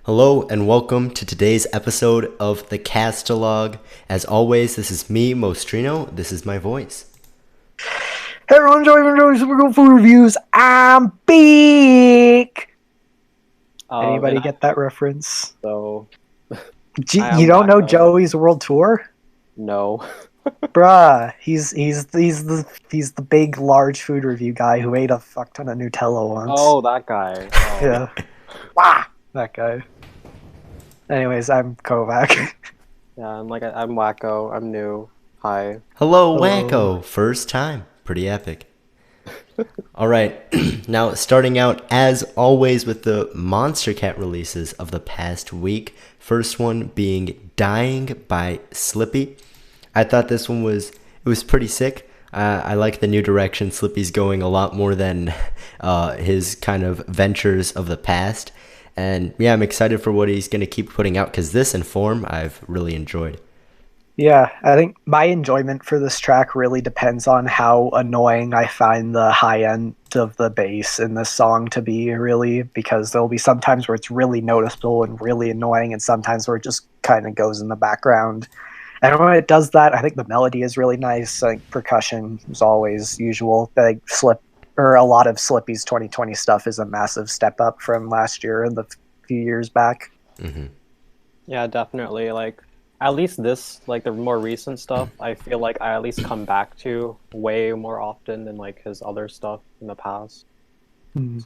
Hello and welcome to today's episode of the Castalog. As always, this is me, Mostrino. This is my voice. Hey everyone, enjoy Super Cool Food Reviews. I'm back. Anybody get that reference? So, You don't know Joey's World Tour? No. Bruh, he's the big, large food review guy who ate a fuck ton of Nutella once. Oh, that guy. Oh. Yeah. Wah! That guy. Anyways, I'm Kovac. Yeah, I'm wacko. I'm new. Hi. Hello, wacko. First time. Pretty epic. All right. Now, starting out, as always, with the Monster Cat releases of the past week. First one being Dying by Slippy. I thought this one was pretty sick. I like the new direction Slippy's going, a lot more than his kind of ventures of the past. And yeah, I'm excited for what he's going to keep putting out, because this and Form I've really enjoyed. Yeah, I think my enjoyment for this track really depends on how annoying I find the high end of the bass in this song to be, really, because there'll be some times where it's really noticeable and really annoying, and sometimes where it just kind of goes in the background. And when it does that, I think the melody is really nice. Like percussion is always usual. Like a lot of Slippy's 2020 stuff is a massive step up from last year and the few years back. Mm-hmm. Yeah, definitely. Like, at least this, like the more recent stuff, I feel like I at least come back to way more often than like his other stuff in the past.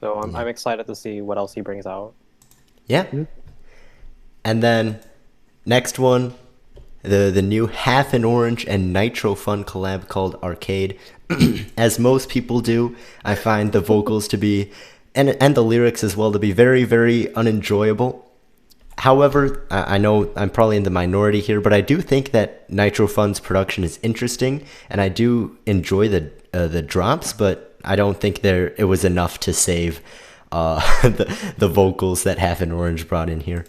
So I'm excited to see what else he brings out. Yeah. And then next one, the new Half an Orange and Nitro Fun collab called Arcade. As most people do, I find the vocals to be, and the lyrics as well, to be very, very unenjoyable. However, I know I'm probably in the minority here, but I do think that Nitro Fun's production is interesting, and I do enjoy the drops, but I don't think it was enough to save the vocals that Half an Orange brought in here.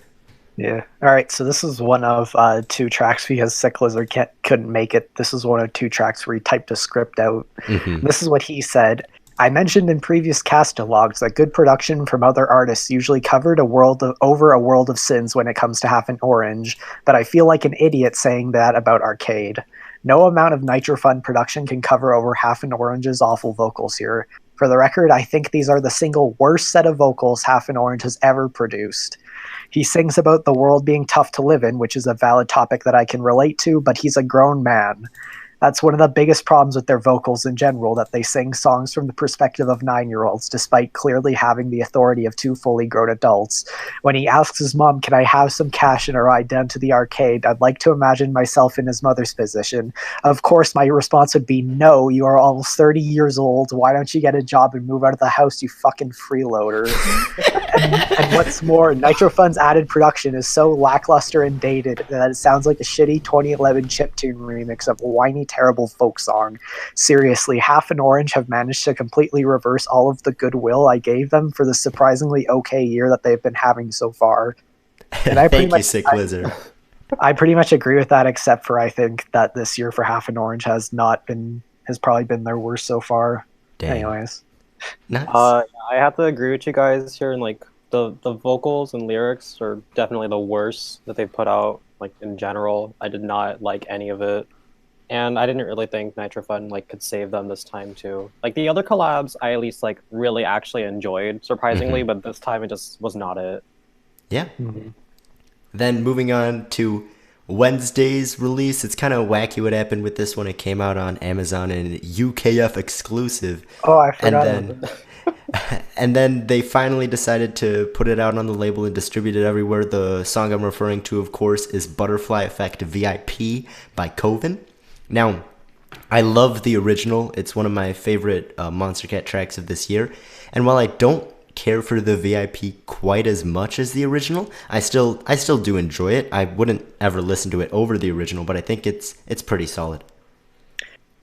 Yeah. All right. So this is one of two tracks because Sick Lizard couldn't make it. This is one of two tracks where he typed a script out. Mm-hmm. This is what he said. I mentioned in previous Castalogs that good production from other artists usually covered over a world of sins when it comes to Half an Orange, but I feel like an idiot saying that about Arcade. No amount of Nitro Fun production can cover over Half an Orange's awful vocals here. For the record, I think these are the single worst set of vocals Half an Orange has ever produced. He sings about the world being tough to live in, which is a valid topic that I can relate to, but he's a grown man. That's one of the biggest problems with their vocals in general, that they sing songs from the perspective of 9-year-olds, despite clearly having the authority of two fully grown adults. When he asks his mom, "Can I have some cash and a ride down to the arcade?" I'd like to imagine myself in his mother's position. Of course, my response would be, "No, you are almost 30 years old. Why don't you get a job and move out of the house, you fucking freeloader?" and what's more, Nitro Fun's added production is so lackluster and dated that it sounds like a shitty 2011 chiptune remix of a whiny, terrible folk song. Seriously, Half an Orange have managed to completely reverse all of the goodwill I gave them for the surprisingly okay year that they've been having so far. And I Thank you, Sick Lizard. I pretty much agree with that, except for I think that this year for Half an Orange has probably been their worst so far. Damn. Anyways. Nice. I have to agree with you guys here, and like the vocals and lyrics are definitely the worst that they've put out, like in general. I did not like any of it. And I didn't really think Nitro Fun like could save them this time too. Like the other collabs, I at least like really actually enjoyed, surprisingly, but this time it just was not it. Yeah. Then moving on to Wednesday's release. It's kind of wacky what happened with this one. It came out on Amazon and UKF exclusive. Oh, I forgot. And then they finally decided to put it out on the label and distribute it everywhere. The song I'm referring to, of course, is Butterfly Effect VIP by Kovacs. Now, I love the original. It's one of my favorite Monster Cat tracks of this year. And while I don't care for the VIP quite as much as the original, I still do enjoy it. I wouldn't ever listen to it over the original, but I think it's pretty solid.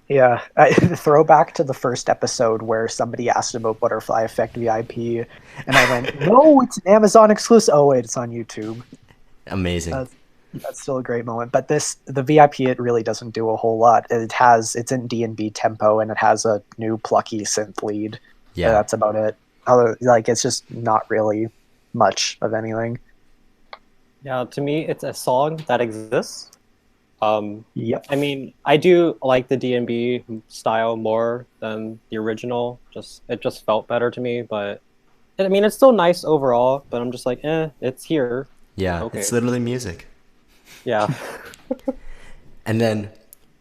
Yeah, throwback to the first episode where somebody asked about Butterfly Effect VIP, and I went, "No, it's an Amazon exclusive." Oh wait, it's on YouTube. Amazing. That's still a great moment. But the VIP, it really doesn't do a whole lot. It's in D&B tempo, and it has a new plucky synth lead. Yeah, that's about it. It's just not really much of anything. Yeah, to me, it's a song that exists. Yep. I mean, I do like the D&B style more than the original. It just felt better to me, but I mean, it's still nice overall. But I'm just like, it's here. It's Yeah, okay. it's literally music. Yeah. And then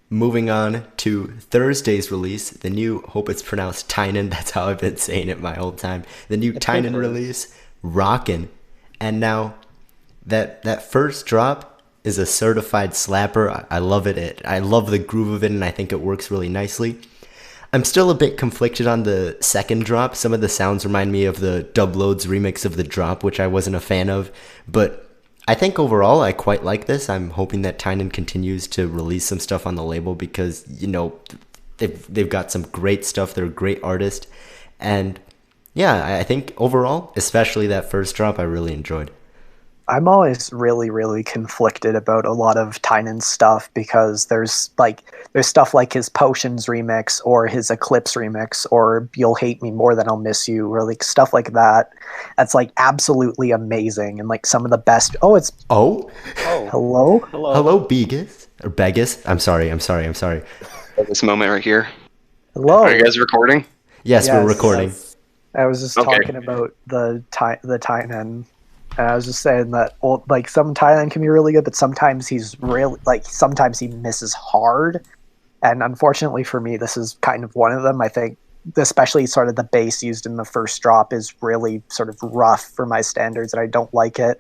moving on to Thursday's release, the new, hope it's pronounced Tynan, that's how I've been saying it my whole time. The new It's Tynan good. release, Rockin'. And now that first drop is a certified slapper. I love it. I love the groove of it, and I think it works really nicely. I'm still a bit conflicted on the second drop. Some of the sounds remind me of the Dubloads remix of the drop, which I wasn't a fan of. But I think overall I quite like this. I'm hoping that Tynan continues to release some stuff on the label because, they've got some great stuff. They're a great artist. And yeah, I think overall, especially that first drop, I really enjoyed. I'm always really, really conflicted about a lot of Tynan's stuff because there's stuff like his Potions remix or his Eclipse remix or You'll Hate Me More Than I'll Miss You or like stuff like that. That's like absolutely amazing and like some of the best. Oh, it's Oh, Oh, hello. hello, Begis or Begis. I'm sorry. This moment right here. Hello. Are you guys recording? Yes, we're Yes. recording. yes. I was just Okay. talking about the Tynan. And I was just saying that, well, like some Thailand can be really good, but sometimes sometimes he misses hard. And unfortunately for me, this is kind of one of them. I think, especially sort of the bass used in the first drop is really sort of rough for my standards, and I don't like it.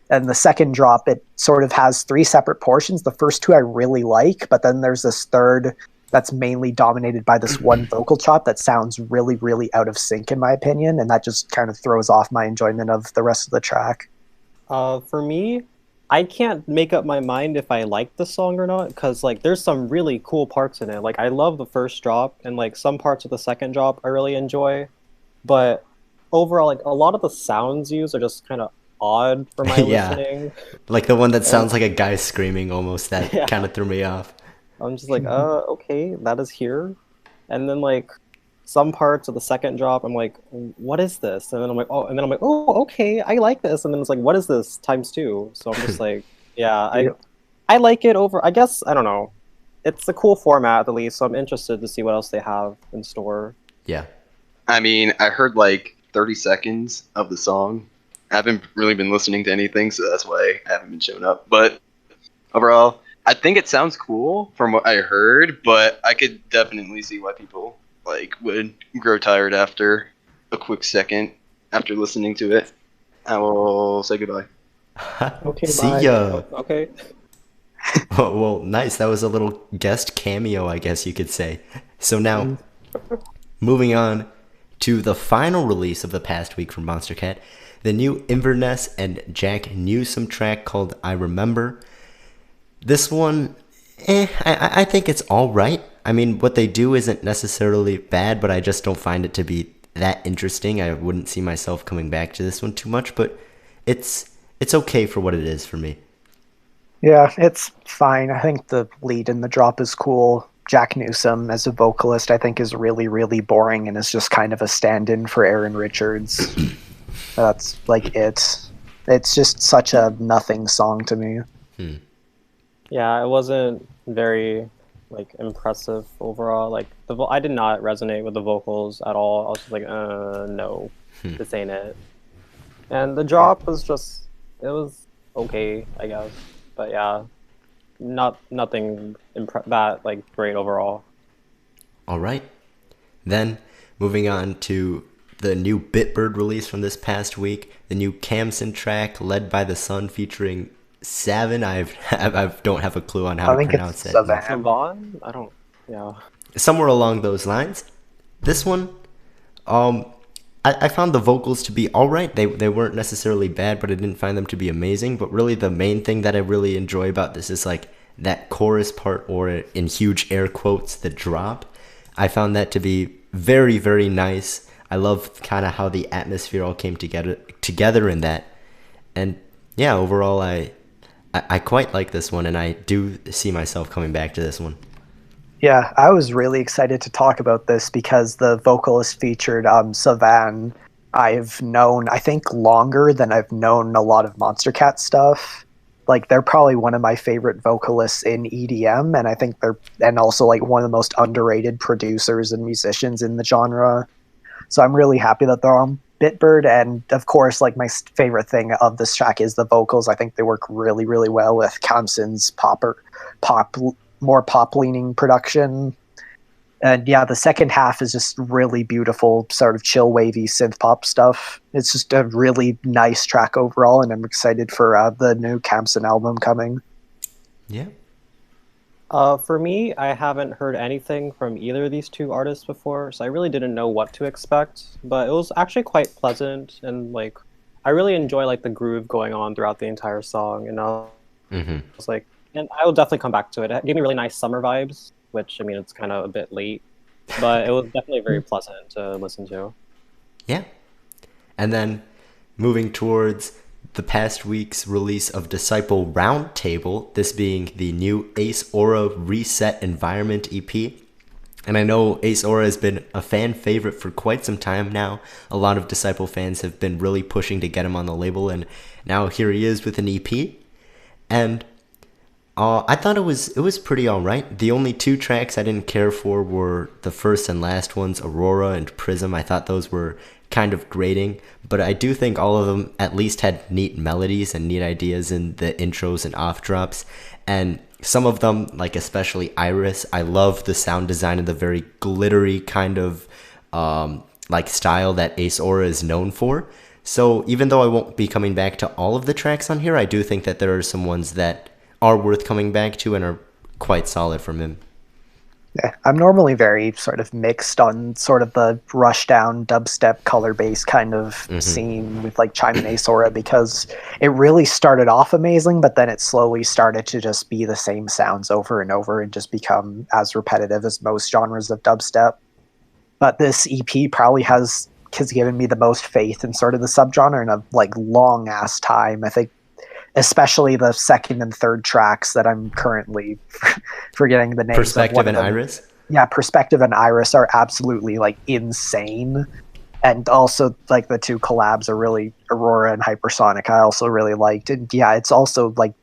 And the second drop, it sort of has three separate portions. The first two I really like, but then there's this third that's mainly dominated by this one vocal chop that sounds really, really out of sync in my opinion, and that just kind of throws off my enjoyment of the rest of the track. For me, I can't make up my mind if I like the song or not because like there's some really cool parts in it. Like I love the first drop and like some parts of the second drop I really enjoy, but overall like a lot of the sounds used are just kind of odd for my Yeah. listening. Like the one that sounds like a guy screaming almost. That Yeah. kind of threw me off. I'm just like, okay, that is here. And then like some parts of the second drop, I'm like, what is this? And then I'm like, oh, okay, I like this. And then it's like, what is this times two? So I'm just like, yeah, I like it over. I guess I don't know. It's a cool format at least, so I'm interested to see what else they have in store. Yeah. I mean, I heard like 30 seconds of the song. I haven't really been listening to anything, so that's why I haven't been showing up. But overall, I think it sounds cool from what I heard, but I could definitely see why people like would grow tired after a quick second after listening to it. I will say goodbye. Okay, See bye. ya. Okay. Well, nice. That was a little guest cameo, I guess you could say. So now, moving on to the final release of the past week from Monster Cat, the new Inverness and Jack Newsom track called I Remember. This one, I think it's all right. I mean, what they do isn't necessarily bad, but I just don't find it to be that interesting. I wouldn't see myself coming back to this one too much, but it's okay for what it is for me. Yeah, it's fine. I think the lead in the drop is cool. Jack Newsom as a vocalist, I think, is really, really boring and is just kind of a stand-in for Aaron Richards. That's like it. It's just such a nothing song to me. Yeah, it wasn't very like impressive overall. Like I did not resonate with the vocals at all. I was just like, no, this ain't it. And the drop was just, it was okay, I guess. But yeah, nothing that like great overall. All right. Then, moving on to the new Bitbird release from this past week, the new Camson track, Led by the Sun, featuring Savann. I don't have a clue on how I to think pronounce it's that. Savann. Savann? I don't, yeah. Somewhere along those lines. This one, I found the vocals to be all right. They weren't necessarily bad, but I didn't find them to be amazing. But really, the main thing that I really enjoy about this is like that chorus part, or in huge air quotes, the drop. I found that to be very, very nice. I love kind of how the atmosphere all came together in that. And yeah, overall, I quite like this one, and I do see myself coming back to this one. Yeah, I was really excited to talk about this because the vocalist featured, Savann, I've known, I think, longer than I've known a lot of Monster Cat stuff. like they're probably one of my favorite vocalists in EDM, and I think and also like one of the most underrated producers and musicians in the genre. So I'm really happy that they're on Bitbird, and of course, like my favorite thing of this track is the vocals. I think they work really, really well with Kamsen's more pop leaning production. And yeah, the second half is just really beautiful, sort of chill, wavy synth pop stuff. It's just a really nice track overall, and I'm excited for the new Kamsen album coming. Yeah. For me, I haven't heard anything from either of these two artists before, so I really didn't know what to expect. But it was actually quite pleasant, and like I really enjoy like the groove going on throughout the entire song. And I was like, and I will definitely come back to it. It gave me really nice summer vibes, which I mean it's kind of a bit late, but it was definitely very pleasant to listen to. Yeah. And then moving towards the past week's release of Disciple Roundtable, this being the new Ace Aura Reset Environment EP. And I know Ace Aura has been a fan favorite for quite some time now. A lot of Disciple fans have been really pushing to get him on the label, and now here he is with an EP. And I thought it was pretty alright. The only two tracks I didn't care for were the first and last ones, Aurora and Prism. I thought those were kind of grating, but I do think all of them at least had neat melodies and neat ideas in the intros and off drops. And some of them, like especially Iris, I love the sound design and the very glittery kind of like style that Ace Aura is known for. So even though I won't be coming back to all of the tracks on here, I do think that there are some ones that are worth coming back to and are quite solid from him. Yeah, I'm normally very sort of mixed on sort of the rush down dubstep color bass kind of scene with like Chime and Ace Aura, because it really started off amazing, but then it slowly started to just be the same sounds over and over and just become as repetitive as most genres of dubstep. But this EP probably has given me the most faith in sort of the subgenre in a like long ass time. I think especially the second and third tracks that I'm currently forgetting the names. Perspective and Iris? Yeah, Perspective and Iris are absolutely like insane. And also like the two collabs are really Aurora and Hypersonic I also really liked. And yeah, it's also like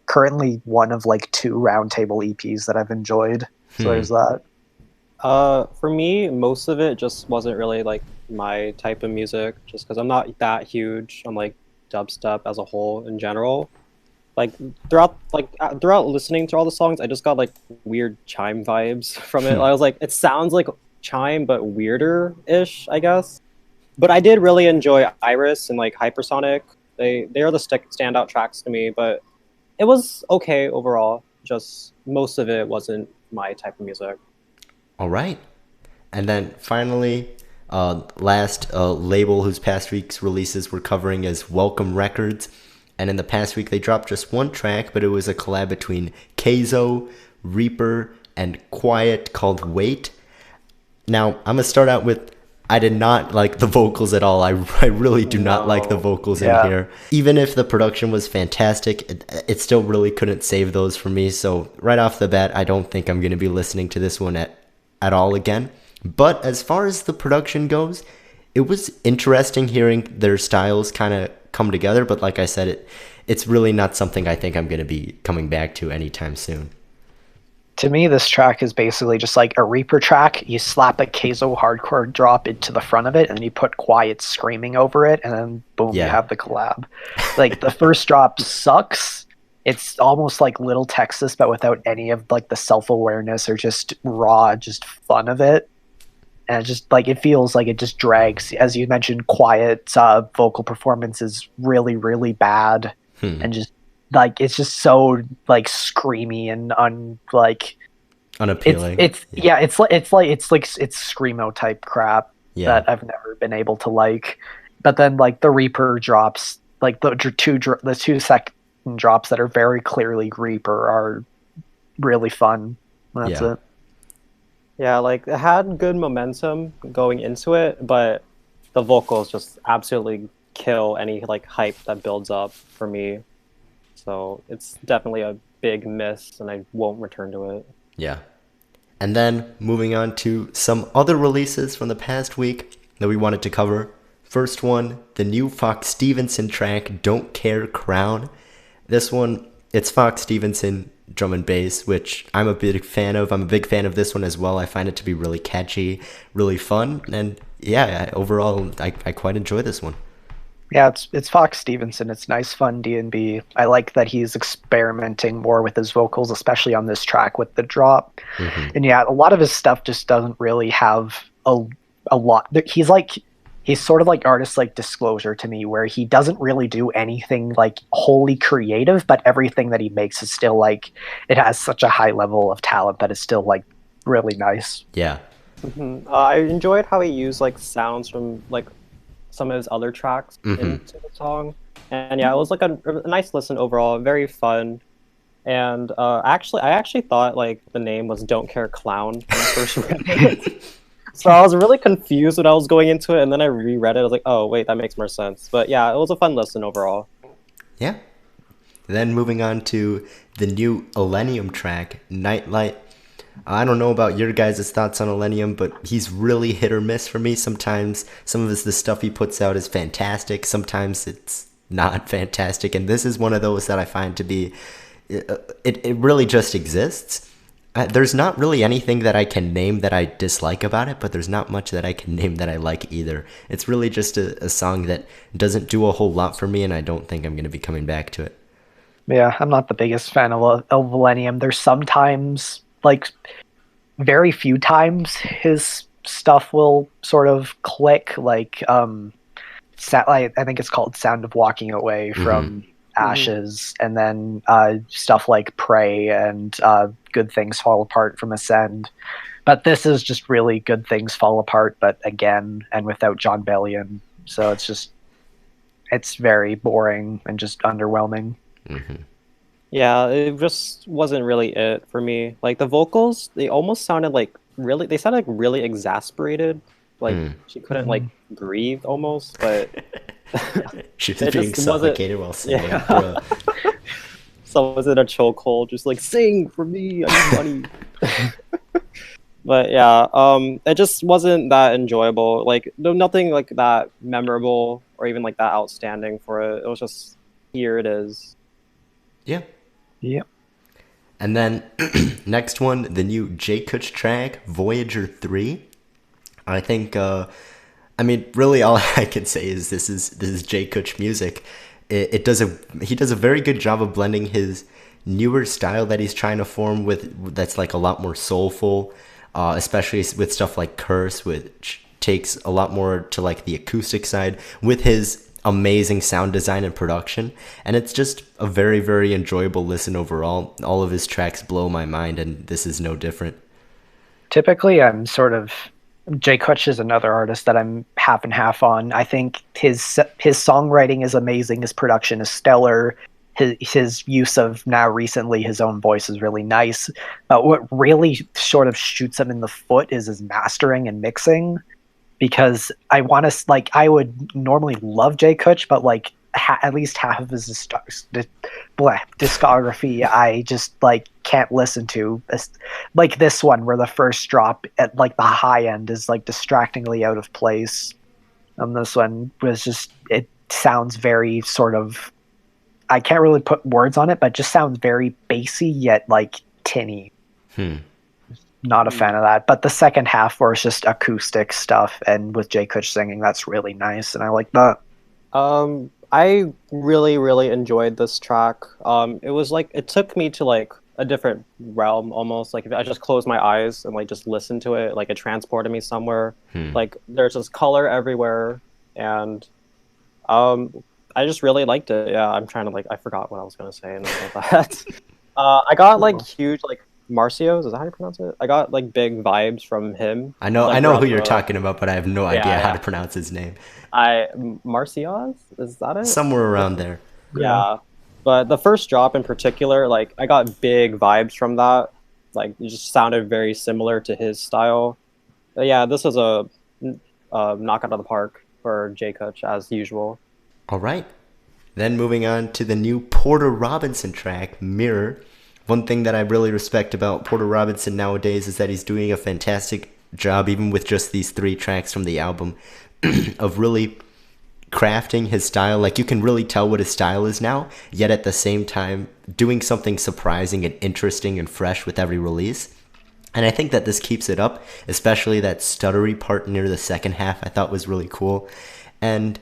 currently one of like two Roundtable EPs that I've enjoyed. So there's that. For me, most of it just wasn't really like my type of music, just because I'm not that huge on like dubstep as a whole in general. Like throughout listening to all the songs, I just got like weird Chime vibes from it. I was like, it sounds like Chime but weirder ish, I guess. But I did really enjoy Iris and like Hypersonic. They are the standout tracks to me, but it was okay overall. Just most of it wasn't my type of music. All right. And then finally, last label whose past week's releases we're covering is Welcome Records. And in the past week, they dropped just one track, but it was a collab between Keizo, Reaper, and Quiet called Wait. Now, I'm going to start out with, I did not like the vocals at all. I really do not like the vocals in here. Even if the production was fantastic, it still really couldn't save those for me. So right off the bat, I don't think I'm going to be listening to this one at all again. But as far as the production goes, it was interesting hearing their styles kind of come together. But like I said, it's really not something I think I'm going to be coming back to anytime soon. To me, this track is basically just like a Reaper track. You slap a Keizo hardcore drop into the front of it, and then you put Quiet screaming over it, and then boom, you have the collab. Like the first drop sucks. It's almost like Little Texas, but without any of like the self-awareness or just raw, just fun of it. And just like it feels like it just drags. As you mentioned, Quiet's vocal performance is really, really bad, and just like it's just so like screamy and unappealing. It's screamo type crap that I've never been able to like. But then like the Reaper drops, like the two second drops that are very clearly Reaper are really fun. That's it. Yeah, like it had good momentum going into it, but the vocals just absolutely kill any like hype that builds up for me. So it's definitely a big miss, and I won't return to it. Yeah. And then moving on to some other releases from the past week that we wanted to cover. First one, the new Fox Stevenson track, Don't Care Crown. This one, it's Fox Stevenson drum and bass, which I'm a big fan of. I'm a big fan of this one as well. I find it to be really catchy, really fun, and yeah, overall, I quite enjoy this one. Yeah, it's Fox Stevenson. It's nice, fun D&B. I like that he's experimenting more with his vocals, especially on this track with the drop. And yeah, a lot of his stuff just doesn't really have a lot. He's sort of like artists like Disclosure to me, where he doesn't really do anything like wholly creative, but everything that he makes is still like it has such a high level of talent that it's still like really nice. Yeah. I enjoyed how he used like sounds from like some of his other tracks into the song, and yeah, it was like a nice listen overall, very fun. And I actually thought like the name was Don't Care Clown when I first read it. So I was really confused when I was going into it, and then I reread it. I was like, oh wait, that makes more sense. But yeah, it was a fun listen overall. Yeah. Then moving on to the new Illenium track, Nightlight. I don't know about your guys' thoughts on Illenium, but he's really hit or miss for me. Sometimes some of the stuff he puts out is fantastic. Sometimes it's not fantastic. And this is one of those that I find to be, it really just exists. There's not really anything that I can name that I dislike about it, but there's not much that I can name that I like either. It's really just a song that doesn't do a whole lot for me, and I don't think I'm going to be coming back to it. Yeah, I'm not the biggest fan of Illenium. There's sometimes, like, very few times his stuff will sort of click, like, I think it's called Sound of Walking Away from Ashes, and then stuff like Pray and Good Things Fall Apart from Ascend. But this is just really Good Things Fall Apart, but again, and without John Bellion. So it's very boring and just underwhelming. Yeah, it just wasn't really it for me. Like the vocals, they almost sounded like really exasperated. Like she couldn't like breathe almost, but she was being suffocated while singing. Yeah. So was it a chokehold? Just like sing for me, I need money. But yeah, it just wasn't that enjoyable. Like nothing like that memorable or even like that outstanding for it. It was just here it is. Yeah. Yep. And then next one, the new J Kutch track, Voyager 3. I think really all I can say is this is J Kutch music. He does a very good job of blending his newer style that he's trying to form with that's like a lot more soulful, especially with stuff like Curse, which takes a lot more to like the acoustic side, with his amazing sound design and production, and it's just a very, very enjoyable listen overall. All of his tracks blow my mind, and this is no different. Typically, I'm sort of J Kutch is another artist that I'm half and half on. I think his songwriting is amazing, his production is stellar, his use of now recently his own voice is really nice. What really sort of shoots him in the foot is his mastering and mixing. Because I would normally love J Kutch, but like at least half of his discography, I just like can't listen to. Like this one, where the first drop at like the high end is like distractingly out of place. This one was just, it sounds very sort of, I can't really put words on it, but just sounds very bassy yet like tinny. Not a fan of that, but the second half where it's just acoustic stuff and with J Kutch singing, that's really nice, and I like that. I really, really enjoyed this track. It was like it took me to like a different realm almost. Like if I just closed my eyes and like just listened to it, like it transported me somewhere. Like there's this color everywhere, and I just really liked it. Yeah, I'm trying to like I forgot what I was gonna say and all that. I got like huge like Marcios, is that how you pronounce it? I got like big vibes from him. I know who you're talking about, but I have no idea how to pronounce his name. Marcios? Is that it? Somewhere around there. Yeah. But the first drop in particular, like I got big vibes from that. Like it just sounded very similar to his style. But yeah, this was a knock out of the park for J Kutch as usual. All right. Then moving on to the new Porter Robinson track, Mirror. One thing that I really respect about Porter Robinson nowadays is that he's doing a fantastic job, even with just these 3 tracks from the album, of really crafting his style. Like, you can really tell what his style is now, yet at the same time doing something surprising and interesting and fresh with every release. And I think that this keeps it up, especially that stuttery part near the second half I thought was really cool. And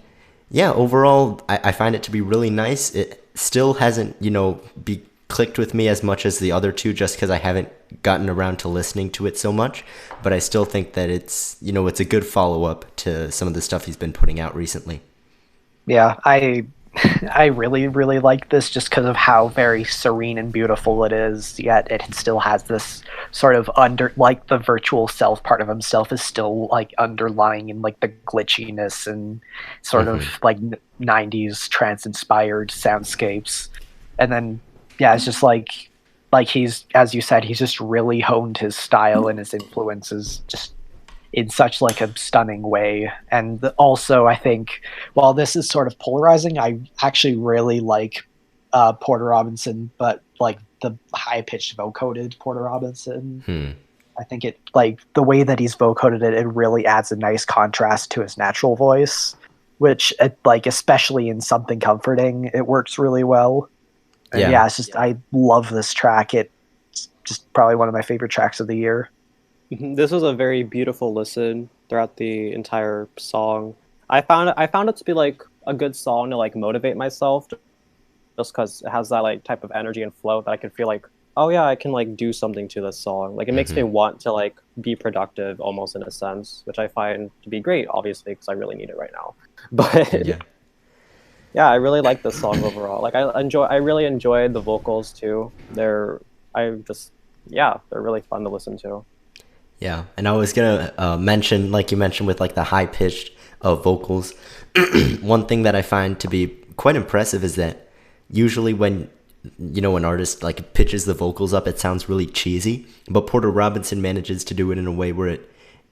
yeah, overall, I find it to be really nice. It still hasn't, be clicked with me as much as the other two, just because I haven't gotten around to listening to it so much. But I still think that it's, it's a good follow-up to some of the stuff he's been putting out recently. Yeah, I really, really like this just because of how very serene and beautiful it is, yet it still has this sort of like the virtual self part of himself is still like underlying in like the glitchiness and sort of like 90s trance-inspired soundscapes. And then, yeah, it's just like he's, as you said, he's just really honed his style and his influences just in such like a stunning way. And also, I think, while this is sort of polarizing, I actually really like Porter Robinson, but like the high-pitched vocoded Porter Robinson. I think it, like, the way that he's vocoded it, it really adds a nice contrast to his natural voice, which, like, especially in Something Comforting, it works really well. And yeah, it's just, I love this track. It's just probably one of my favorite tracks of the year. This was a very beautiful listen throughout the entire song. I found it to be like a good song to like motivate myself, just because it has that like type of energy and flow that I can feel like, oh yeah, I can like do something to this song. Like, it makes me want to like be productive almost, in a sense, which I find to be great, obviously, because I really need it right now. But yeah, I really like this song overall. Like, I really enjoyed the vocals too. They're really fun to listen to. Yeah, and I was gonna mention, like you mentioned, with like the high pitched vocals. One thing that I find to be quite impressive is that usually when an artist like pitches the vocals up, it sounds really cheesy, but Porter Robinson manages to do it in a way where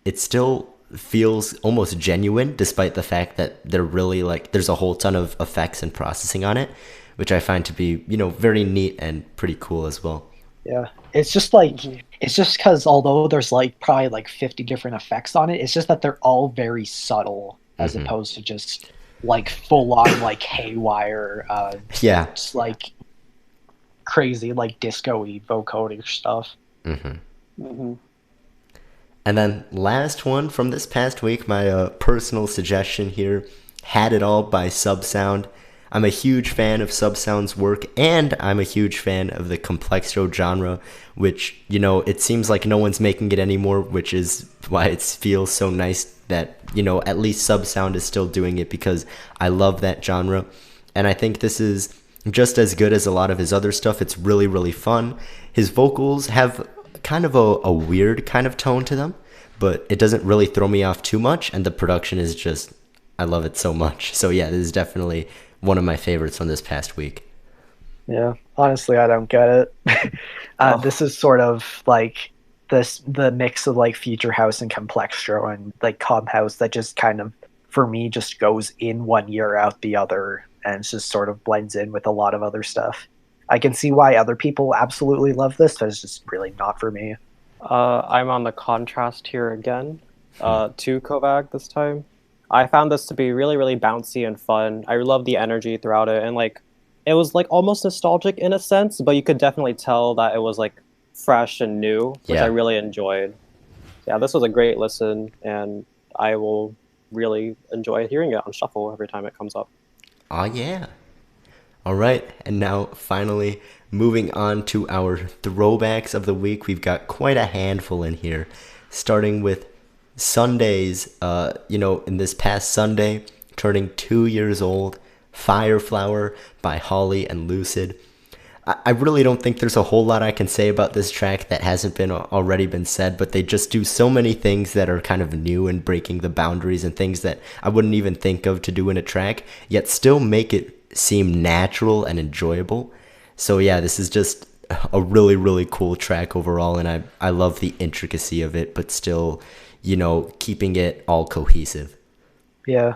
it still feels almost genuine, despite the fact that they're really like there's a whole ton of effects and processing on it, which I find to be very neat and pretty cool as well. Yeah, it's just because although there's like probably like 50 different effects on it, it's just that they're all very subtle as opposed to just like full on like haywire, just like crazy like disco-y vocoding stuff. And then last one from this past week, my personal suggestion here, Had It All by Subsound. I'm a huge fan of Subsound's work, and I'm a huge fan of the complextro genre, which, it seems like no one's making it anymore, which is why it feels so nice that, at least Subsound is still doing it, because I love that genre. And I think this is just as good as a lot of his other stuff. It's really, really fun. His vocals have kind of a weird kind of tone to them, but it doesn't really throw me off too much, and the production is just, I love it so much. So yeah, this is definitely one of my favorites from this past week. Yeah, honestly, I don't get it. This is sort of like the mix of like future house and complextro and like cob house that just kind of, for me, just goes in one year out the other, and it just sort of blends in with a lot of other stuff. I can see why other people absolutely love this, but it's just really not for me. I'm on the contrast here again, to Kovac this time. I found this to be really, really bouncy and fun. I love the energy throughout it, and like it was like almost nostalgic in a sense, but you could definitely tell that it was like fresh and new, which I really enjoyed. Yeah, this was a great listen, and I will really enjoy hearing it on shuffle every time it comes up. Oh yeah. All right, and now finally moving on to our throwbacks of the week. We've got quite a handful in here, starting with Sundays. In this past Sunday, turning 2 years old, Fireflower by Holly and Lucid. I really don't think there's a whole lot I can say about this track that hasn't been already been said, but they just do so many things that are kind of new and breaking the boundaries, and things that I wouldn't even think of to do in a track, yet still make it seem natural and enjoyable. So yeah, this is just a really, really cool track overall, and I love the intricacy of it, but still, keeping it all cohesive. Yeah.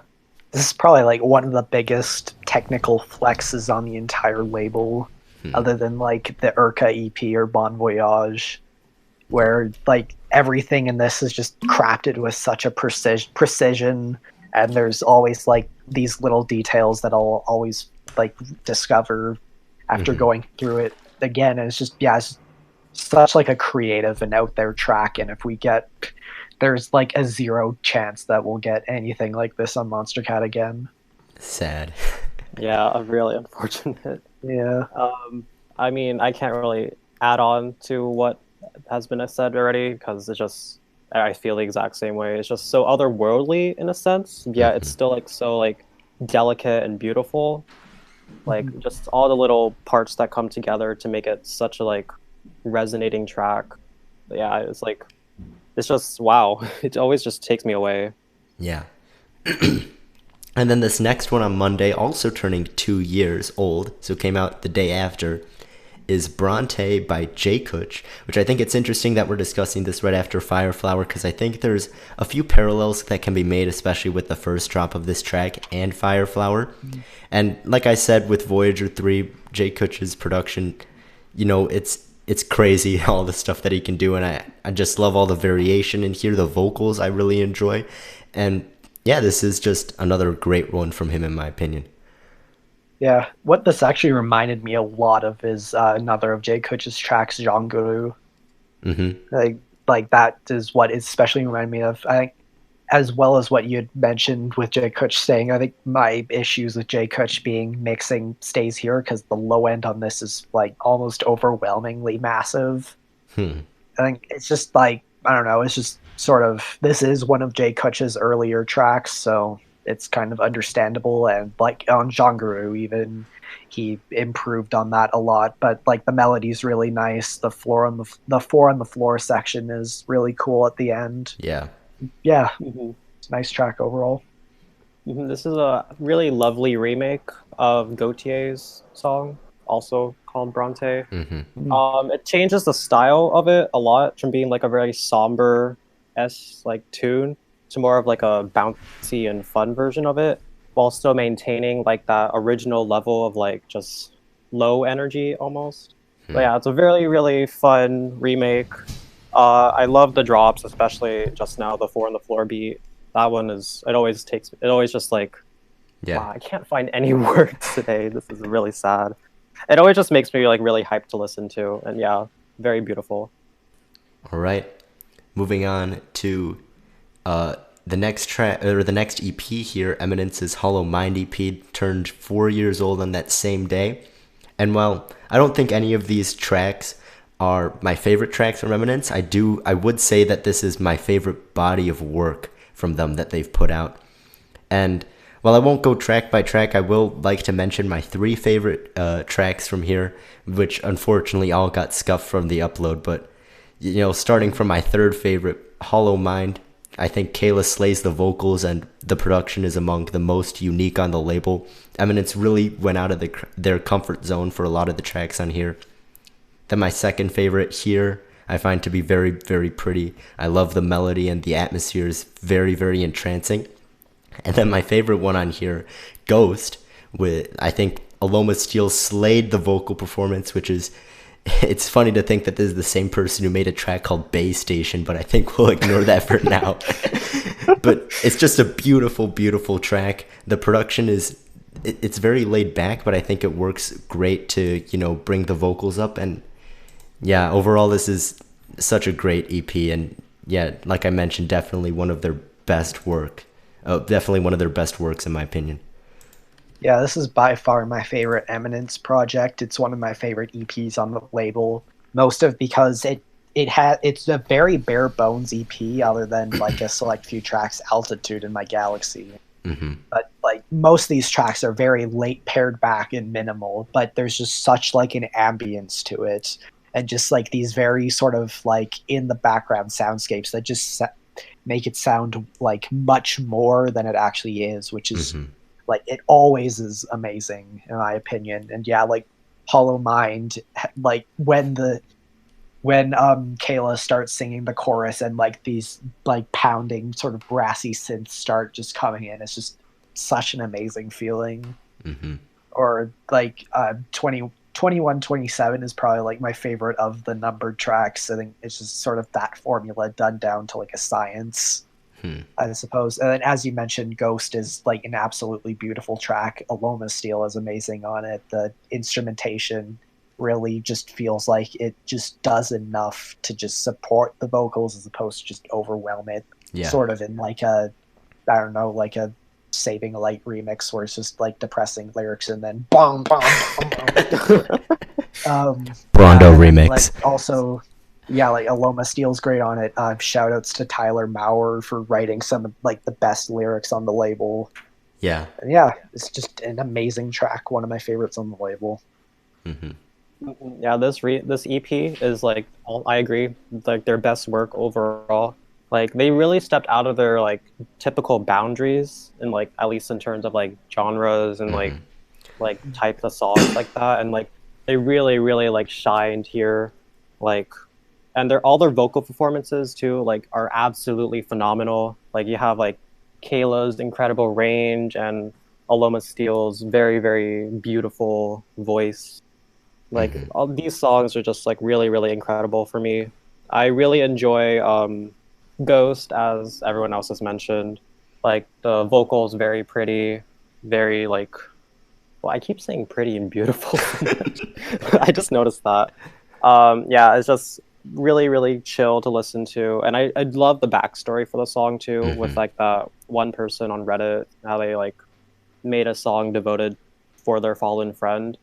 This is probably like one of the biggest technical flexes on the entire label, other than like the Urca EP or Bon Voyage, where like everything in this is just crafted with such a precision, and there's always like these little details that I'll always like discover after going through it again. And it's just, yeah, it's such like a creative and out there track. And if we get, there's like a 0 chance that we'll get anything like this on Monster Cat again. Sad. Yeah, really unfortunate. Yeah. I mean, I can't really add on to what has been said already because it's just I feel the exact same way. It's just so otherworldly in a sense. Yeah, it's still like so like delicate and beautiful. Like just all the little parts that come together to make it such a like resonating track. Yeah, it's like it's just wow. It always just takes me away. Yeah. And then this next one on Monday, also turning 2 years old, so it came out the day after, is Bronte by J. Kuch, which I think it's interesting that we're discussing this right after Fireflower, because I think there's a few parallels that can be made, especially with the first drop of this track and Fireflower. And like I said, with Voyager 3, J. Kuch's production, you know, it's crazy, all the stuff that he can do, and I just love all the variation in here, the vocals I really enjoy. And yeah, this is just another great one from him, in my opinion. Yeah, what this actually reminded me a lot of is another of Jay Kuch's tracks, Jean Guru. Like that is what it especially reminded me of. I think, as well as what you had mentioned with Jay Kuch saying, I think my issues with Jay Kuch being mixing stays here because the low end on this is like almost overwhelmingly massive. I think it's just like, I don't know, it's just sort of, this is one of Jay Kuch's earlier tracks, so it's kind of understandable. And like on Janguru even, he improved on that a lot, but like the melody's really nice. The 4 on the floor section is really cool at the end. Yeah. It's a nice track overall. This is a really lovely remake of Gautier's song, also called Bronte. It changes the style of it a lot from being like a very somber like tune to more of like a bouncy and fun version of it, while still maintaining like that original level of like just low energy almost. But yeah, it's a very, really fun remake. I love the drops, especially just now, the 4 on the floor beat. That one is, it always just like, wow, I can't find any words today. This is really sad. It always just makes me like really hyped to listen to. And yeah, very beautiful. All right. Moving on to the next track, or the next EP here, Eminence's Hollow Mind EP, turned 4 years old on that same day. And while I don't think any of these tracks are my favorite tracks from Eminence, I would say that this is my favorite body of work from them that they've put out. And while I won't go track by track, I will like to mention my 3 favorite tracks from here, which unfortunately all got scuffed from the upload. But, you know, starting from my 3rd favorite, Hollow Mind, I think Kayla slays the vocals and the production is among the most unique on the label. Eminence really went out of their comfort zone for a lot of the tracks on here. Then my 2nd favorite, Here, I find to be very, very pretty. I love the melody and the atmosphere is very, very entrancing. And then my favorite one on here, Ghost, with I think Aloma Steele slayed the vocal performance, which is, it's funny to think that this is the same person who made a track called Bay Station, but I think we'll ignore that for now. But it's just a beautiful, beautiful track. The production is, it's very laid back, but I think it works great to, you know, bring the vocals up. And yeah, overall, this is such a great EP. And yeah, like I mentioned, definitely one of their best work. Definitely one of their best works, in my opinion. Yeah, this is by far my favorite Eminence project. It's one of my favorite EPs on the label. Most of because it's a very bare bones EP, other than like a select few tracks, Altitude and My Galaxy. But like most of these tracks are very late pared back and minimal, but there's just such like an ambience to it, and just like these very sort of like in the background soundscapes that just make it sound like much more than it actually is, which is. Like, it always is amazing, in my opinion. And yeah, like, Hollow Mind, like, when Kayla starts singing the chorus and, like, these, like, pounding sort of brassy synths start just coming in, it's just such an amazing feeling. Or, like, 2127 is probably, like, my favorite of the numbered tracks. I think it's just sort of that formula done down to, like, a science. I suppose. And then, as you mentioned, Ghost is like an absolutely beautiful track. Aloma Steel is amazing on it. The instrumentation really just feels like it just does enough to just support the vocals as opposed to just overwhelm it. Yeah. Sort of in like a, I don't know, like a Saving a Light remix where it's just like depressing lyrics and then bong bong bong bong. Bronte remix. Like also, yeah, like Aloma Steel's great on it. Shout outs to Tyler Maurer for writing some of like the best lyrics on the label. Yeah. And yeah, it's just an amazing track. One of my favorites on the label. Yeah, this EP is like, I agree, like their best work overall. Like they really stepped out of their like typical boundaries, and like at least in terms of like genres and like types of songs like that, and like they really like shined here, like, and all their vocal performances too like are absolutely phenomenal. Like you have like Kayla's incredible range and Aloma Steele's very beautiful voice. Like all these songs are just like really incredible for me. I really enjoy Ghost, as everyone else has mentioned. Like the vocals very pretty, very like, well, I keep saying pretty and beautiful. I just noticed that. Yeah, it's just really chill to listen to, and I love the backstory for the song too, with like that one person on Reddit, how they like made a song devoted for their fallen friend.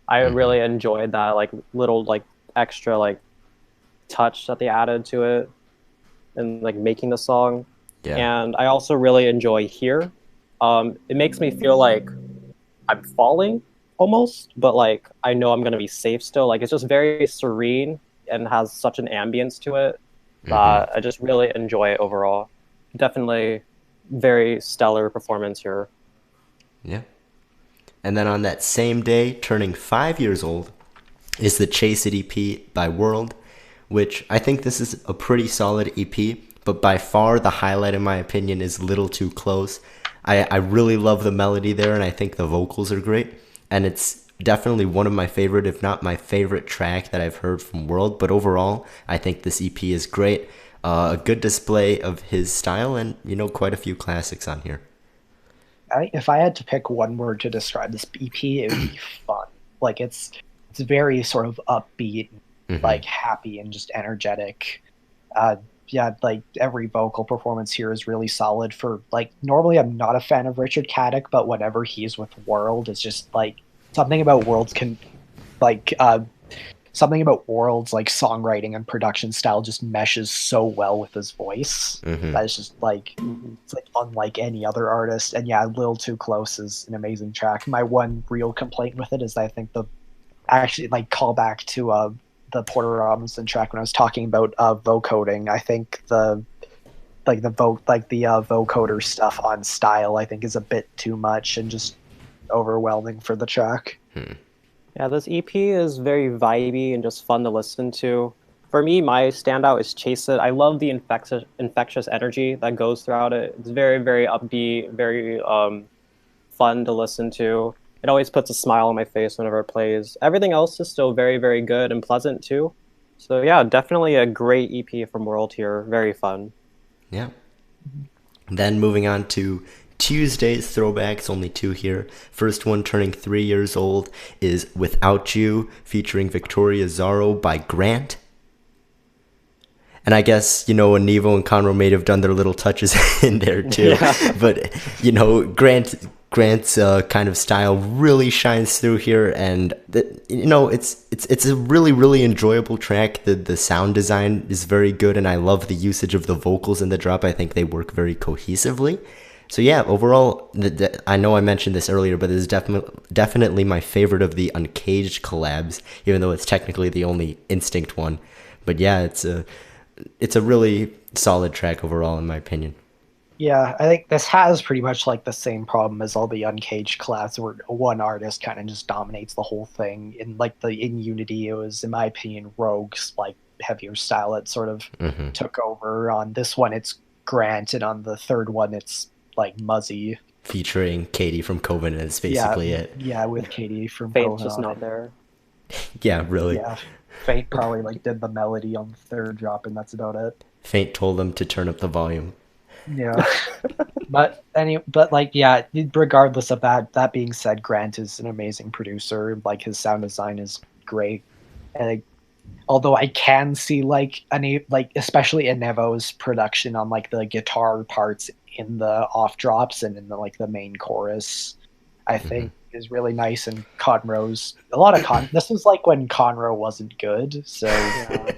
I really enjoyed that like little like extra like touch that they added to it and like making the song. And I also really enjoy Here. It makes me feel like I'm falling almost, but like I know I'm gonna be safe still. Like it's just very serene and has such an ambience to it that I just really enjoy it overall. Definitely very stellar performance here. Yeah. And then on that same day, turning 5 years old, is the Chase It EP by World, which I think this is a pretty solid EP, but by far the highlight in my opinion is Little Too Close. I really love the melody there, and I think the vocals are great, and it's definitely one of my favorite, if not my favorite track that I've heard from World, but overall, I think this EP is great. A good display of his style, and, you know, quite a few classics on here. If I had to pick one word to describe this EP, it would be fun. Like it's very sort of upbeat, like happy and just energetic. Yeah, like every vocal performance here is really solid. For like, normally I'm not a fan of Richard Caddick, but whenever he's with World, it's just like something about World's something about World's like songwriting and production style just meshes so well with his voice. That is just like, it's like unlike any other artist. And yeah, Little Too Close is an amazing track. My one real complaint with it is that I think actually like call back to the Porter Robinson track when I was talking about vocoding. I think the vocoder stuff on style I think is a bit too much and just overwhelming for the track. Yeah, this EP is very vibey and just fun to listen to. For me, my standout is Chase It. I love the infectious energy that goes throughout it. It's very upbeat, very fun to listen to. It always puts a smile on my face whenever it plays. Everything else is still very good and pleasant too. So yeah, definitely a great EP from World here. Very fun. Yeah. Then moving on to Tuesday's throwbacks, only two here. First one, turning 3 years old, is Without You, featuring Victoria Zaro by Grant. And I guess, you know, Nevo and Conroe may have done their little touches in there too. Yeah. But, you know, Grant's kind of style really shines through here, and you know, it's a really enjoyable track. The sound design is very good, and I love the usage of the vocals in the drop. I think they work very cohesively. So yeah, overall, I know I mentioned this earlier, but this is definitely my favorite of the Uncaged collabs, even though it's technically the only Instinct one. But yeah, it's a really solid track overall, in my opinion. Yeah, I think this has pretty much like the same problem as all the Uncaged collabs, where one artist kind of just dominates the whole thing. In Unity, it was, in my opinion, Rogue's like heavier style that sort of took over. On this one, it's Grant, and on the third one, it's like Muzzy. Featuring Katie from Covenant is basically it. Yeah, with Katie from Fate's just not there. Yeah, really. Yeah, Fate probably like did the melody on the third drop, and that's about it. Fate told them to turn up the volume. Yeah. but like, yeah, regardless of that being said, Grant is an amazing producer. Like, his sound design is great. And like, although I can see like like especially Inevo's production on like the guitar parts in the off drops and in the like the main chorus, I think is really nice. And Conroe's a lot of this is like when Conroe wasn't good, so Yeah.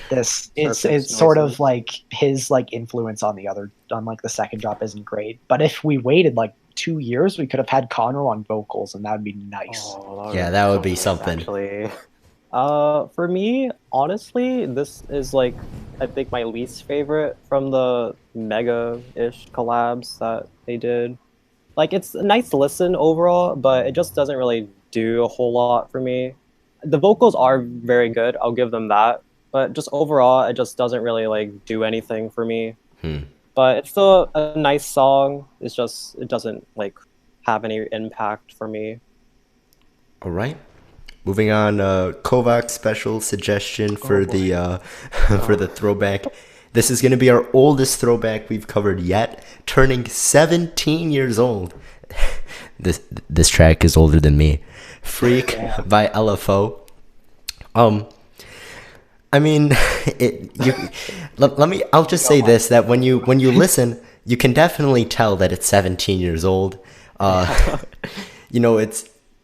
it's sort of like his like influence on like the second drop isn't great. But if we waited like 2 years, we could have had Conroe on vocals, and that would be nice. Oh, Yeah, that would be nice, something. actually. For me, honestly, this is like I think my least favorite from the mega-ish collabs that they did. Like, it's a nice listen overall, but it just doesn't really do a whole lot for me. The vocals are very good, I'll give them that, but just overall, it just doesn't really like do anything for me. But it's still a nice song. It's just it doesn't like have any impact for me. All right. Moving on, Kovacs special suggestion for the for the throwback. This is going to be our oldest throwback we've covered yet, turning 17 years old. This track is older than me. Freak by LFO. I mean, I'll just say this, that when you listen, you can definitely tell that it's 17 years old. You know,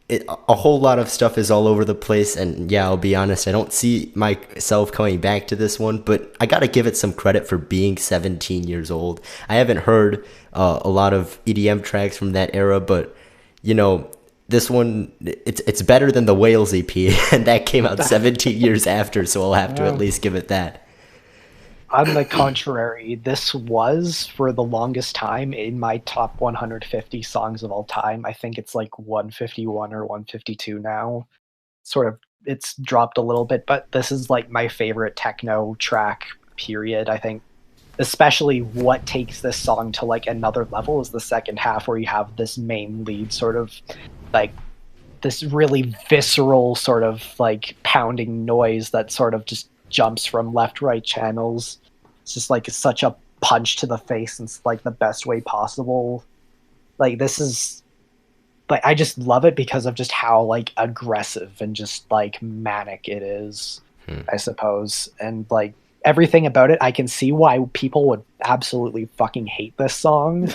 a whole lot of stuff is all over the place, and yeah, I'll be honest, I don't see myself coming back to this one, but I gotta give it some credit for being 17 years old. I haven't heard a lot of EDM tracks from that era, but you know, this one, it's better than the Wales EP, and that came out 17 years after, so I'll have to at least give it that. On the contrary, this was for the longest time in my top 150 songs of all time. I think it's like 151 or 152 now. Sort of, it's dropped a little bit, but this is like my favorite techno track, period. I think, especially what takes this song to like another level is the second half, where you have this main lead sort of like this really visceral sort of like pounding noise that sort of just jumps from left right channels. It's just like it's such a punch to the face, and it's like the best way possible. Like, this is like, I just love it because of just how like aggressive and just like manic it is, I suppose. And like everything about it, I can see why people would absolutely fucking hate this song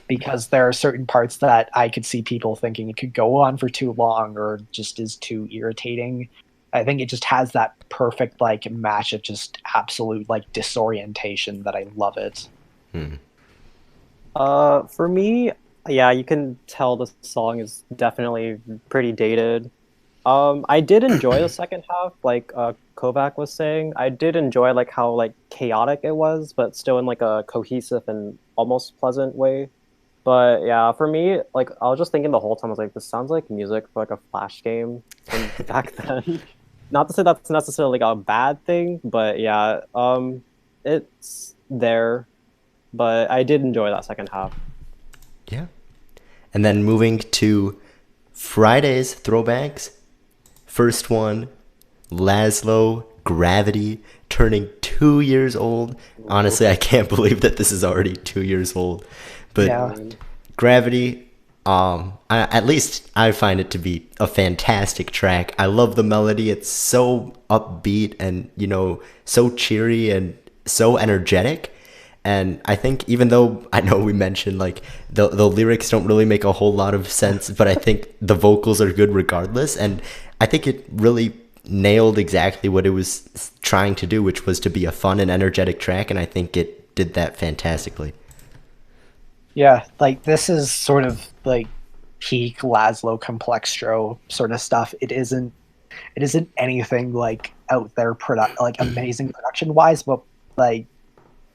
because there are certain parts that I could see people thinking it could go on for too long or just is too irritating. I think it just has that perfect like match of just absolute like disorientation that I love it. For me, yeah, you can tell the song is definitely pretty dated. I did enjoy the second half, like Kovac was saying. I did enjoy like how like chaotic it was, but still in like a cohesive and almost pleasant way. But yeah, for me, like I was just thinking the whole time, I was like, this sounds like music for like a Flash game from back then. Not to say that's necessarily like a bad thing, but yeah, it's there. But I did enjoy that second half. Yeah. And then moving to Friday's throwbacks. First one, Laszlo Gravity, turning 2 years old. Honestly, I can't believe that this is already 2 years old. But Yeah. Gravity, at least I find it to be a fantastic track. I love the melody. It's so upbeat and, you know, so cheery and so energetic. And I think, even though I know we mentioned like the lyrics don't really make a whole lot of sense, but I think the vocals are good regardless. And I think it really nailed exactly what it was trying to do, which was to be a fun and energetic track. And I think it did that fantastically. Yeah, like this is sort of like peak Laszlo Complextro sort of stuff. It isn't anything like out there like amazing production wise, but like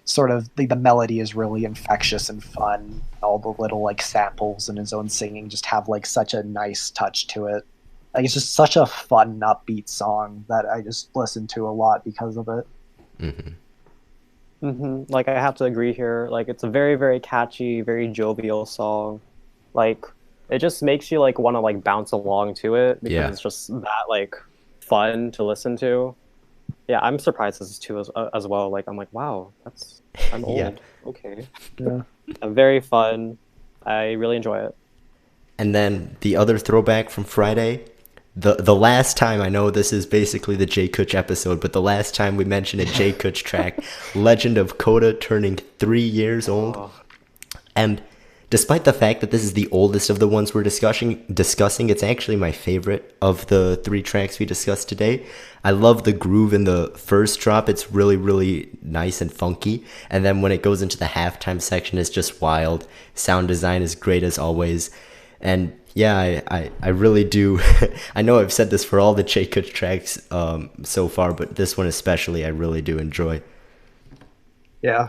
sort of the melody is really infectious and fun. All the little like samples and his own singing just have like such a nice touch to it. Like, it's just such a fun, upbeat song that I just listen to a lot because of it. Like, I have to agree here. Like, it's a very, very catchy, very jovial song. Like, it just makes you like want to like bounce along to it because Yeah. it's just that like fun to listen to. Yeah, I'm surprised this is two as well. Like, I'm like, wow, I'm old. Yeah. Okay. Yeah. Very fun. I really enjoy it. And then the other throwback from Friday, the last time, I know this is basically the Jay Kutch episode, but the last time we mentioned a Jay Kutch track, Legend of Koda turning 3 years old. Oh. And despite the fact that this is the oldest of the ones we're discussing, it's actually my favorite of the 3 tracks we discussed today. I love the groove in the first drop. It's really, really nice and funky. And then when it goes into the halftime section, it's just wild. Sound design is great as always. And yeah, I really do. I know I've said this for all the Jay Kutch tracks so far, but this one especially I really do enjoy. Yeah.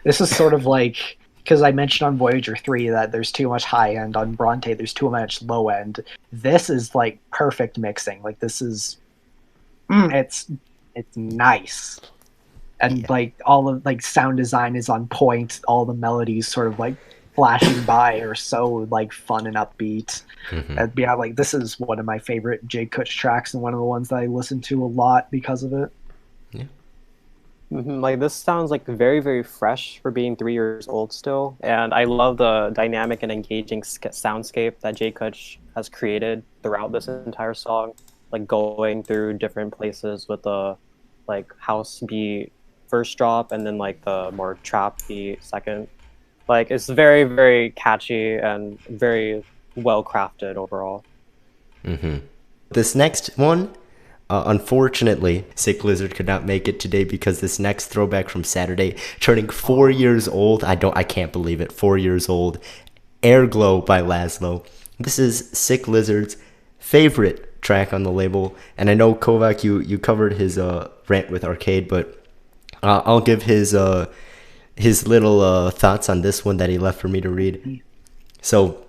This is sort of like, because I mentioned on Voyager 3 that there's too much high end, on Bronte there's too much low end. This is like perfect mixing. Like this is it's nice. And Yeah. like all of like sound design is on point. All the melodies sort of like flashing by are so like fun and upbeat. And yeah, like this is one of my favorite Jay Kutch tracks and one of the ones that I listen to a lot because of it. Yeah. Like this sounds like very, very fresh for being 3 years old still, and I love the dynamic and engaging soundscape that Jay Kutch has created throughout this entire song. Like going through different places with the like house beat first drop, and then like the more trap beat second. Like it's very, very catchy and very well crafted overall. This next one, unfortunately, Sick Lizard could not make it today because this next throwback from Saturday, turning 4 years old. I can't believe it. 4 years old. Airglow by Laszlo. This is Sick Lizard's favorite track on the label, and I know Kovac, you covered his rant with Arcade, but I'll give his little thoughts on this one that he left for me to read. So,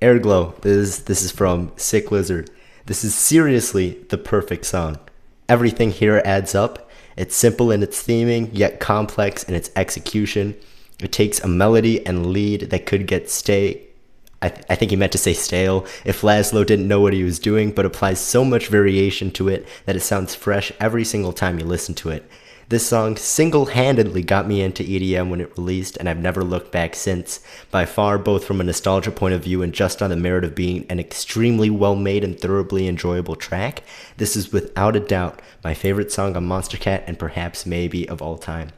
Airglow. This is from Sick Lizard. This is seriously the perfect song. Everything here adds up. It's simple in its theming, yet complex in its execution. It takes a melody and lead that could get I think he meant to say stale if Laszlo didn't know what he was doing, but applies so much variation to it that it sounds fresh every single time you listen to it. This song single-handedly got me into EDM when it released, and I've never looked back since, by far, both from a nostalgia point of view and just on the merit of being an extremely well-made and thoroughly enjoyable track. This is without a doubt my favorite song on Monster Cat, and perhaps maybe of all time.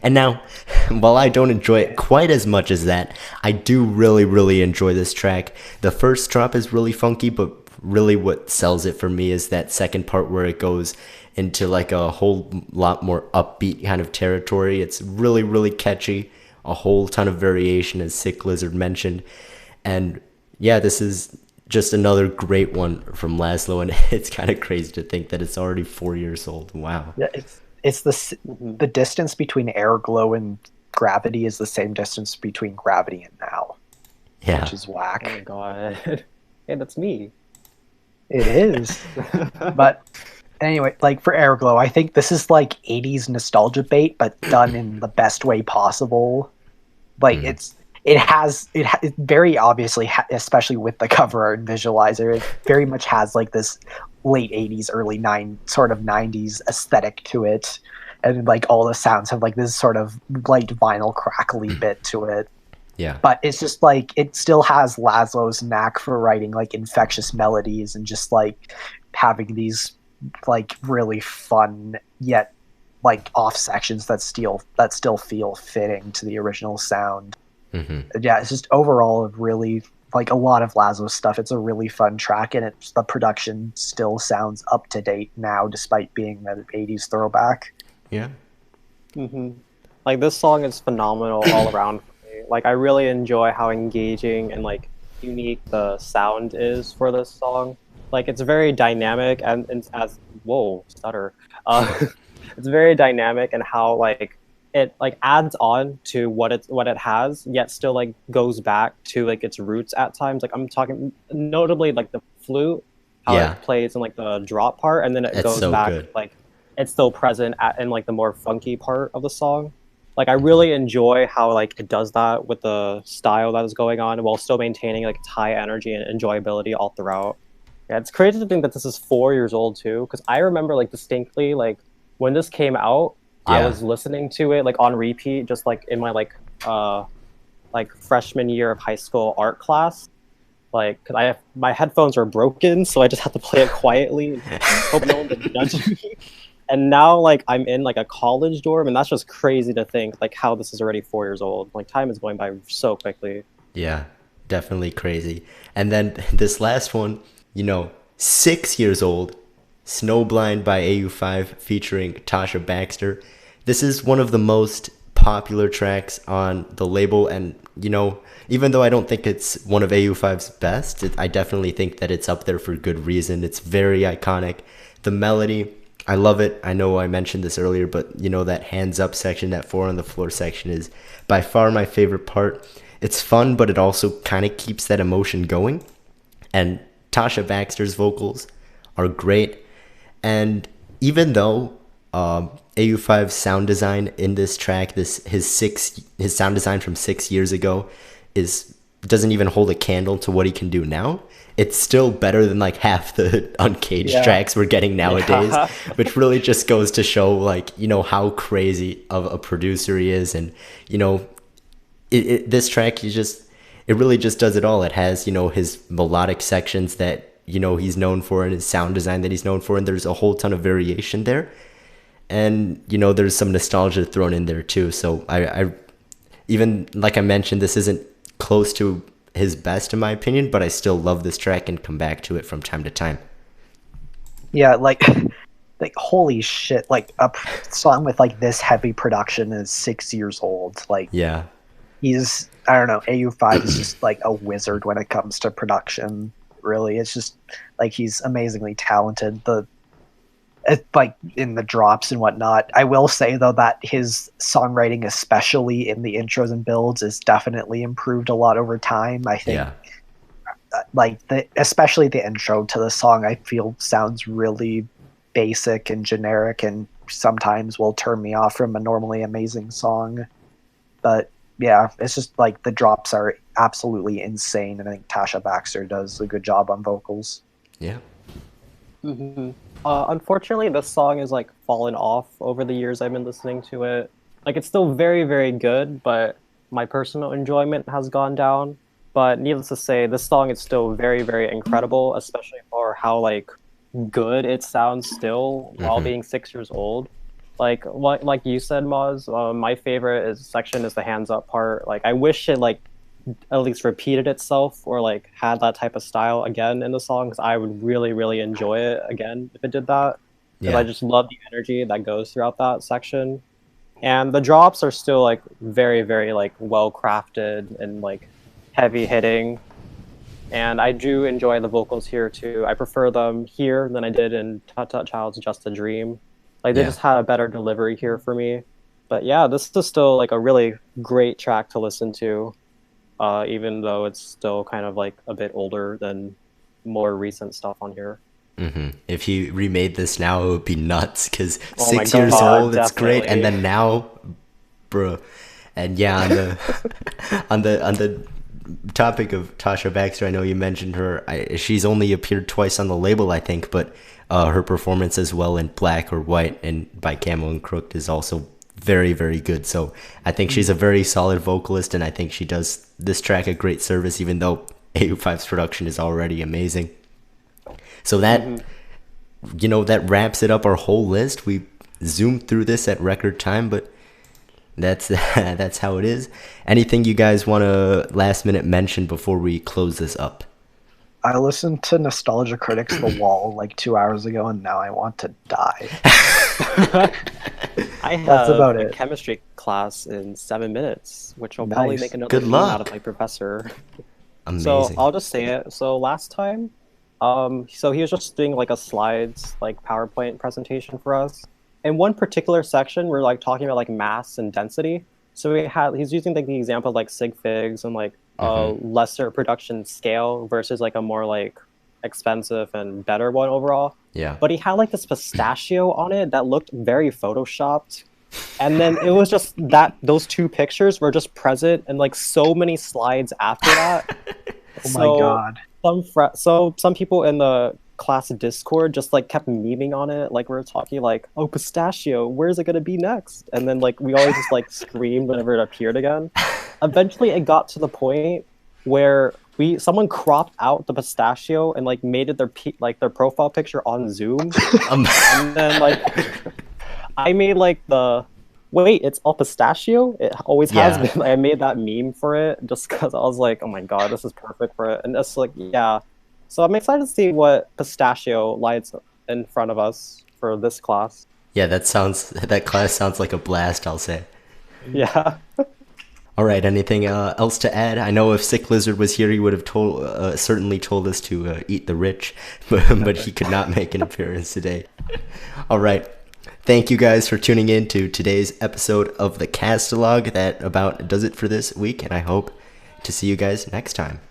And now, while I don't enjoy it quite as much as that, I do really, really enjoy this track. The first drop is really funky, but really what sells it for me is that second part where it goes into like a whole lot more upbeat kind of territory. It's really, really catchy. A whole ton of variation, as Sick Lizard mentioned. And yeah, this is just another great one from Laszlo, and it's kind of crazy to think that it's already 4 years old. Wow. Yeah, it's the distance between Airglow and Gravity is the same distance between Gravity and Now. Yeah. Which is whack. Oh my god. Hey, that's me. It is. But anyway, like for Airglow, I think this is like 80s nostalgia bait, but done in the best way possible. Like it very obviously, especially with the cover art and visualizer, it very much has like this late 80s, early 90s aesthetic to it. And like all the sounds have like this sort of light vinyl crackly bit to it. Yeah. But it's just like it still has Laszlo's knack for writing like infectious melodies and just like having these like really fun yet like off sections that still feel fitting to the original sound. Yeah, it's just overall a really like a lot of Laszlo's stuff. It's a really fun track, and the production still sounds up to date now despite being an 80s throwback. Yeah. Like this song is phenomenal all around. Like I really enjoy how engaging and like unique the sound is for this song. Like it's very dynamic and as whoa stutter. It's very dynamic and how like it like adds on to what it has, yet still like goes back to like its roots at times. Like I'm talking notably like the flute, how it plays in like the drop part, and then it goes so back good. Like it's still present in like the more funky part of the song. Like I really enjoy how like it does that with the style that is going on while still maintaining like its high energy and enjoyability all throughout. Yeah, it's crazy to think that this is 4 years old too, because I remember like distinctly like when this came out, I Yeah. was listening to it like on repeat, just like in my like freshman year of high school art class. Like, cause my headphones are broken, so I just have to play it quietly and hope no one would judge me. And now like I'm in like a college dorm, and that's just crazy to think like how this is already 4 years old. Like time is going by so quickly. Yeah, definitely crazy. And then this last one, 6 years old, Snowblind by AU5 featuring Tasha Baxter. This is one of the most popular tracks on the label, and even though I don't think it's one of AU5's best, I definitely think that it's up there for good reason. It's very iconic. The melody, I love it. I know I mentioned this earlier, but that hands up section, that 4 on the floor section is by far my favorite part. It's fun, but it also kind of keeps that emotion going. And Tasha Baxter's vocals are great. And even though AU5's sound design in this track, his sound design from 6 years ago doesn't even hold a candle to what he can do now. It's still better than like half the Uncaged tracks we're getting nowadays, which really just goes to show like how crazy of a producer he is. And this track, it really just does it all. It has his melodic sections that he's known for, and his sound design that he's known for, and there's a whole ton of variation there. And there's some nostalgia thrown in there too. So I even, like I mentioned, this isn't close to his best in my opinion, but I still love this track and come back to it from time to time. Yeah, like holy shit, like a song with like this heavy production is 6 years old. Like, yeah, he's, I don't know, AU5 is just like a wizard when it comes to production. Really, it's just like he's amazingly talented. Like in the drops and whatnot. I will say though that his songwriting, especially in the intros and builds, is definitely improved a lot over time. I think, like especially the intro to the song, I feel sounds really basic and generic, and sometimes will turn me off from a normally amazing song. But yeah, it's just like the drops are absolutely insane, and I think Tasha Baxter does a good job on vocals. Yeah. Mm-hmm. Unfortunately, this song is like fallen off over the years I've been listening to it. Like it's still very, very good, but my personal enjoyment has gone down. But needless to say, this song is still very, very incredible, especially for how like good it sounds still while being 6 years old. Like you said, Moz, my favorite section is the hands up part. Like I wish it like at least repeated itself or like had that type of style again in the song, because I would really, really enjoy it again if it did that. Because I just love the energy that goes throughout that section. And the drops are still like very, very like well crafted and like heavy hitting. And I do enjoy the vocals here too. I prefer them here than I did in Tut Tut Child's Just a Dream. Like they just had a better delivery here for me. But yeah, this is still like a really great track to listen to. Even though it's still kind of like a bit older than more recent stuff on here. If he remade this now, it would be nuts, because Oh 6 my years God, old, it's great. And then now, bro. And yeah, on the topic of Tasha Baxter, I know you mentioned her. She's only appeared twice on the label, I think, but her performance as well in Black or White and by Camel and Crooked is also very, very good. So I think she's a very solid vocalist, and I think she does this track a great service, even though AU5's production is already amazing. So that that wraps it up, our whole list. We zoomed through this at record time, but that's that's how it is. Anything you guys want to last minute mention before we close this up? I listened to Nostalgia Critics The Wall like 2 hours ago, and now I want to die. I have That's about a it. chemistry class in 7 minutes, which will probably Nice. make another Good meme luck. out of my professor. Amazing. So I'll just say it. So last time, so he was just doing like a slides, like PowerPoint presentation for us. In one particular section, we're like talking about like mass and density. So he's using like the example of like sig figs and like lesser production scale versus like a more like expensive and better one overall. Yeah. But he had like this pistachio on it that looked very photoshopped. And then it was just that those two pictures were just present in like so many slides after that. Oh my god. some people in the class Discord just like kept memeing on it, like we were talking like, oh, Pistachio, where's it gonna be next? And then like we always just like screamed whenever it appeared again. Eventually it got to the point where someone cropped out the Pistachio and like made it their profile picture on Zoom. And then like I made like wait, it's all Pistachio? It always has been. I made that meme for it just because I was like, oh my god, this is perfect for it. And it's like, yeah. So I'm excited to see what Pistachio lies in front of us for this class. Yeah, that class sounds like a blast, I'll say. Yeah. All right, anything else to add? I know if Sick Lizard was here, he would have certainly told us to eat the rich, but he could not make an appearance today. All right. Thank you guys for tuning in to today's episode of the Castalog. That about does it for this week, and I hope to see you guys next time.